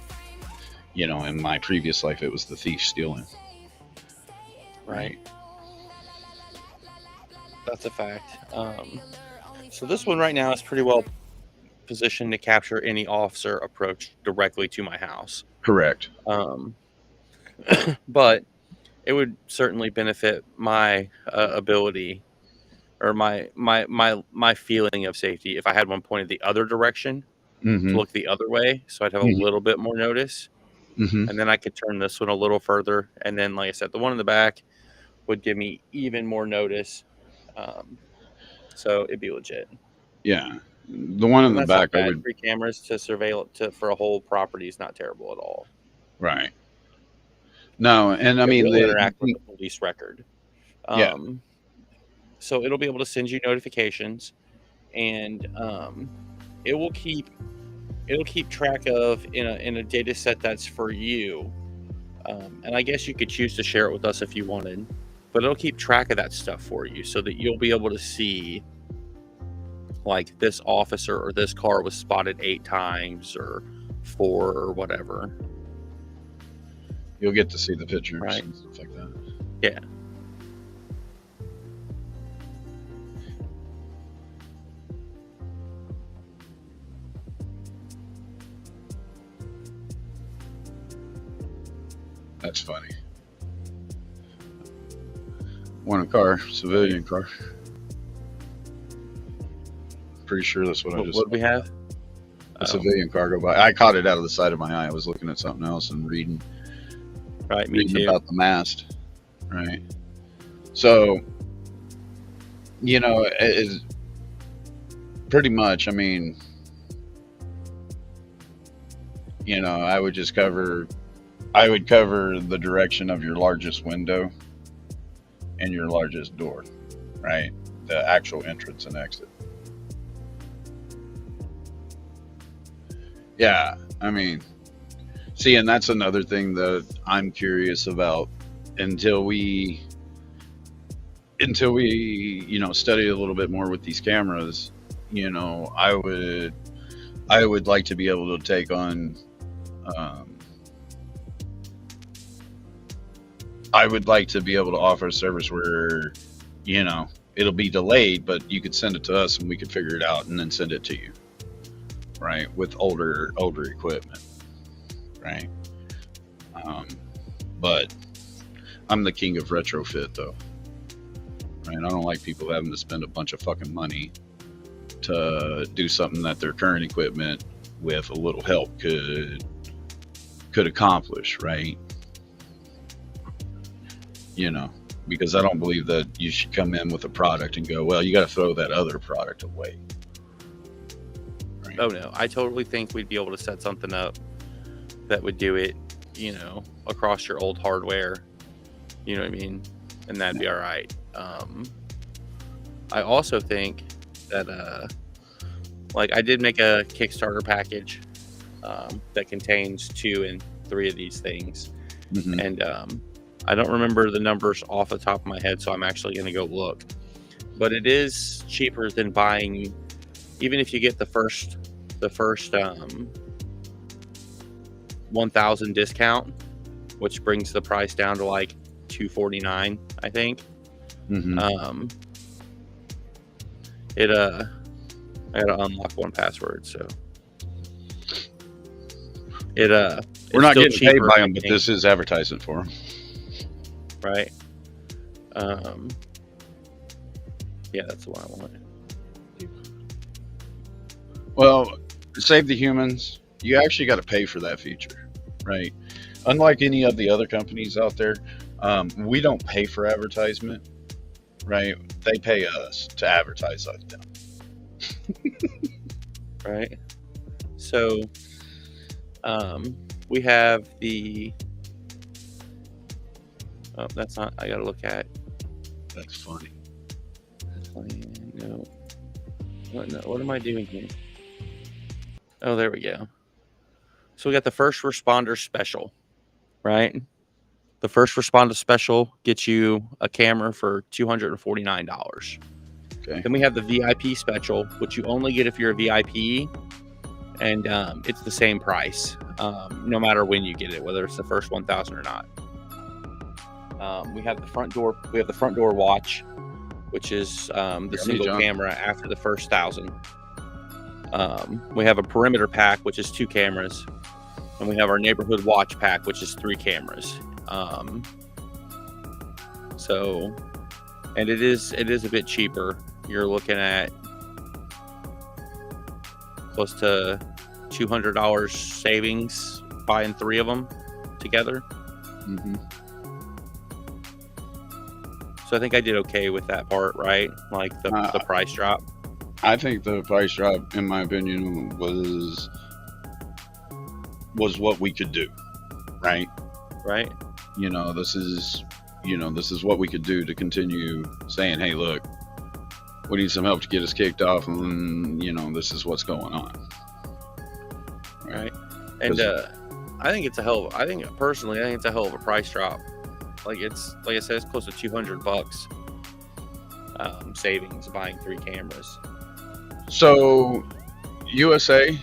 C: you know, in my previous life, it was the thief stealing.
B: Right. That's a fact. So this one right now is pretty well positioned to capture any officer approach directly to my house.
C: Correct.
B: But it would certainly benefit my ability, or my feeling of safety, if I had one pointed the other direction to
C: Mm-hmm.
B: look the other way, so I'd have a little bit more notice.
C: Mm-hmm.
B: And then I could turn this one a little further, and then, like I said, the one in the back would give me even more notice. So it'd be legit.
C: Yeah. The one in
B: And
C: the
B: that's not
C: back, I
B: bad.
C: would.
B: 3 cameras to surveil for a whole property is not terrible at all.
C: Right. No, and I
B: It
C: mean,
B: will interact with the police record.
C: Yeah.
B: So it'll be able to send you notifications, and it'll keep track of in a data set that's for you. And I guess you could choose to share it with us if you wanted, but it'll keep track of that stuff for you, so that you'll be able to see, like, this officer or this car was spotted 8 times or 4 or whatever.
C: You'll get to see the pictures
B: Right.
C: and stuff like that.
B: Yeah.
C: That's funny. Want a car, civilian car. Pretty sure that's what I just.
B: What do we have?
C: A civilian car go by. I caught it out of the side of my eye. I was looking at something else and reading
B: Right, me too.
C: about the mast. Right. So, you know, it is pretty much. I mean, you know, I would cover the direction of your largest window and your largest door, right? The actual entrance and exit. Yeah, I mean, see, and that's another thing that I'm curious about until we, you know, study a little bit more with these cameras. You know, I would like to be able to take on, I would like to be able to offer a service where, you know, it'll be delayed, but you could send it to us and we could figure it out and then send it to you. Right, with older equipment, right? But I'm the king of retrofit, though. Right, I don't like people having to spend a bunch of fucking money to do something that their current equipment, with a little help, could accomplish, right? You know, because I don't believe that you should come in with a product and go, well, you got to throw that other product away.
B: Oh no, I totally think we'd be able to set something up that would do it, you know, across your old hardware. You know what I mean? And that'd be all right. I also think that, like, I did make a Kickstarter package that contains 2 and 3 of these things.
C: Mm-hmm.
B: And I don't remember the numbers off the top of my head, so I'm actually going to go look. But it is cheaper than buying, even if you get the first 1,000 discount, which brings the price down to like $249, I think.
C: Mm-hmm.
B: I gotta unlock one password, so
C: we're not getting paid by them, but this is advertising for them,
B: right? Yeah, that's the one I wanted.
C: Well, Save the Humans, you actually got to pay for that feature, right? Unlike any of the other companies out there, we don't pay for advertisement, right? They pay us to advertise on them.
B: Right. So, we have the. Oh, that's not. I gotta look at.
C: That's funny.
B: No. What am I doing here? Oh, there we go. So we got the first responder special, right? The first responder special gets you a camera for $249.
C: Okay.
B: Then we have the VIP special, which you only get if you're a VIP, and it's the same price, no matter when you get it, whether it's the first 1,000 or not. We have the front door. We have the front door watch, which is the single camera after the first 1,000. We have a perimeter pack, which is 2 cameras, and we have our neighborhood watch pack, which is 3 cameras. So, and it is a bit cheaper. You're looking at close to $200 savings buying 3 of them together.
C: Mm-hmm.
B: So I think I did okay with that part, right? Like the price drop.
C: I think the price drop, in my opinion, was what we could do, right?
B: Right.
C: This is what we could do to continue saying, hey, look, we need some help to get us kicked off, and this is what's going on.
B: Right. And I think it's a hell of. I think personally, it's a hell of a price drop. Like I said, it's close to $200 savings buying 3 cameras.
C: So, USA.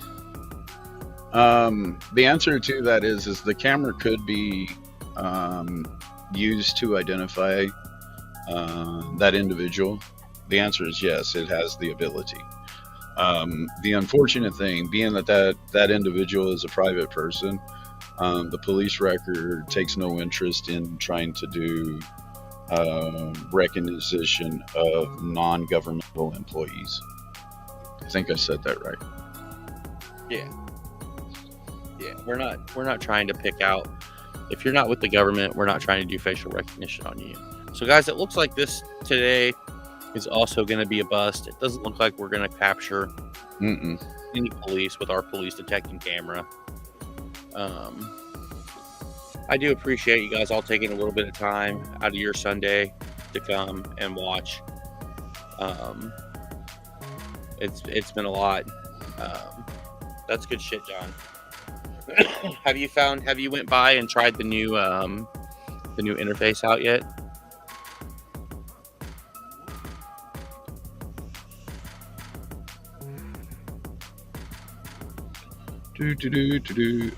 C: The answer to that is the camera could be used to identify that individual. The answer is yes, it has the ability. The unfortunate thing being that individual is a private person, the police record takes no interest in trying to do recognition of non-governmental employees. I think I said that right.
B: Yeah. We're not trying to pick out. If you're not with the government, we're not trying to do facial recognition on you. So guys, it looks like this today is also going to be a bust. It doesn't look like we're going to capture any police with our police detecting camera. I do appreciate you guys all taking a little bit of time out of your Sunday to come and watch. It's been a lot. That's good shit, John. Have you went by and tried the new interface out yet?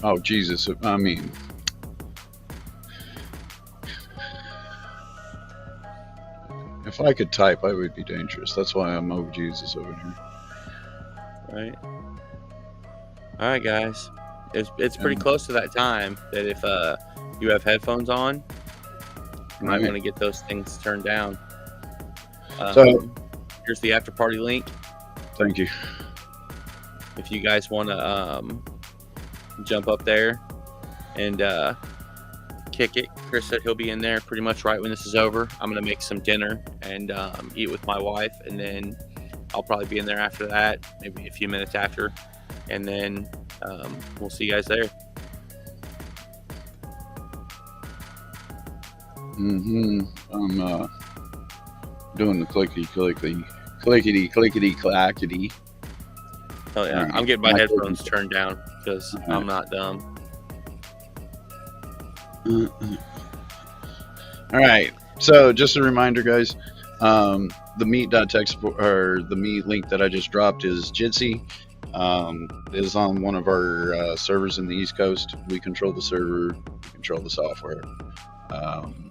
C: Oh, Jesus. I mean, if I could type, I would be dangerous. That's why I'm over Jesus over here.
B: Right. All right, guys. It's pretty close to that time that if you have headphones on, you might want to get those things turned down.
C: So
B: here's the after party link.
C: Thank you.
B: If you guys want to jump up there and kick it, Chris said he'll be in there pretty much right when this is over. I'm gonna make some dinner and eat with my wife, and then I'll probably be in there after that, maybe a few minutes after, and then we'll see you guys there.
C: I'm doing the clickety clackety.
B: Oh yeah, I'm getting my headphones turned down because I'm not dumb.
C: All right. So just a reminder, guys. The meet.text or the meet link that I just dropped is Jitsi. It is on one of our servers in the East Coast. We control the server, we control the software.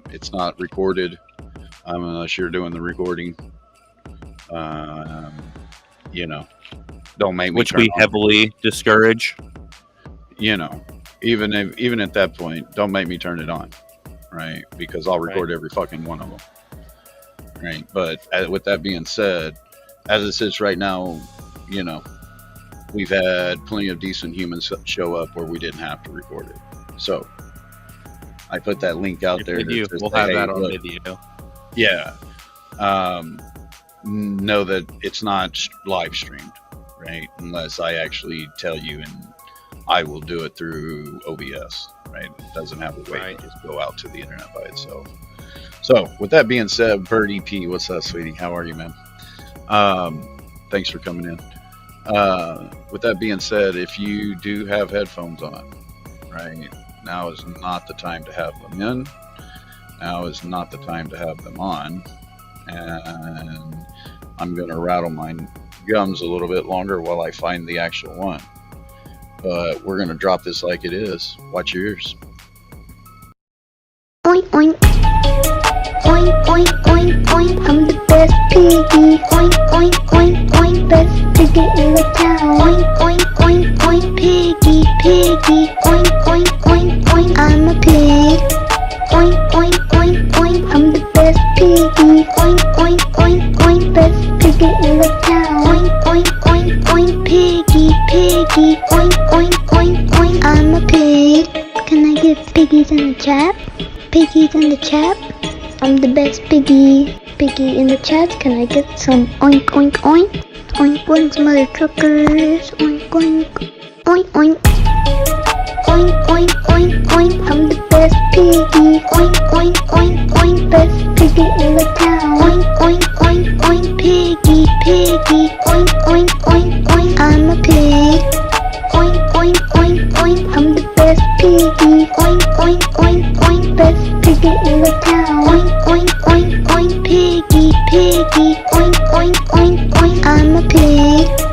C: It's not recorded unless you're doing the recording. Don't make me.
B: Which we heavily discourage.
C: Even at that point, don't make me turn it on, right? Because I'll record every fucking one of them, right? But with that being said, as it sits right now, we've had plenty of decent humans show up where we didn't have to record it. So I put that link out there.
B: We'll have that on video.
C: Yeah. Know that it's not live streamed, right? Unless I actually tell you, and I will do it through OBS, right? It doesn't have a way to just go out to the internet by itself. So with that being said, Bird EP, what's up, sweetie? How are you, man? Thanks for coming in. With that being said, if you do have headphones on, right, now is not the time to have them in. Now is not the time to have them on. And I'm gonna rattle my gums a little bit longer while I find the actual one. But we're gonna drop this like it is. Watch your ears.
E: Oink oink. Oink oink oink oink. I'm the best piggy. Oink oink oink oink. Best piggy in the town. Oink oink oink oink. Piggy piggy. Oink oink oink oink. I'm a pig. Oink oink oink oink. I'm the best piggy. Oink oink oink oink. Best piggy in the town. Oink oink oink oink. Piggy piggy. Oink oink oink oink. I'm a pig. Can I get piggies in the chat? Piggies in the chat. I'm the best piggy. Piggy in the chat. Can I get some oink oink oink? Oink oink, mother truckers. Oink oink. Oink oink. Oink oink oink oink. I'm the best piggy. Oink oink oink oink. Best piggy in the town. Oink oink oink oink. Piggy piggy. Oink oink oink oink. I'm a pig. Oink oink oink oink. I'm the best piggy. Oink oink oink oink. Best piggy in the town. Oink oink oink oink. Piggy piggy. Oink oink oink oink. I'm a pig.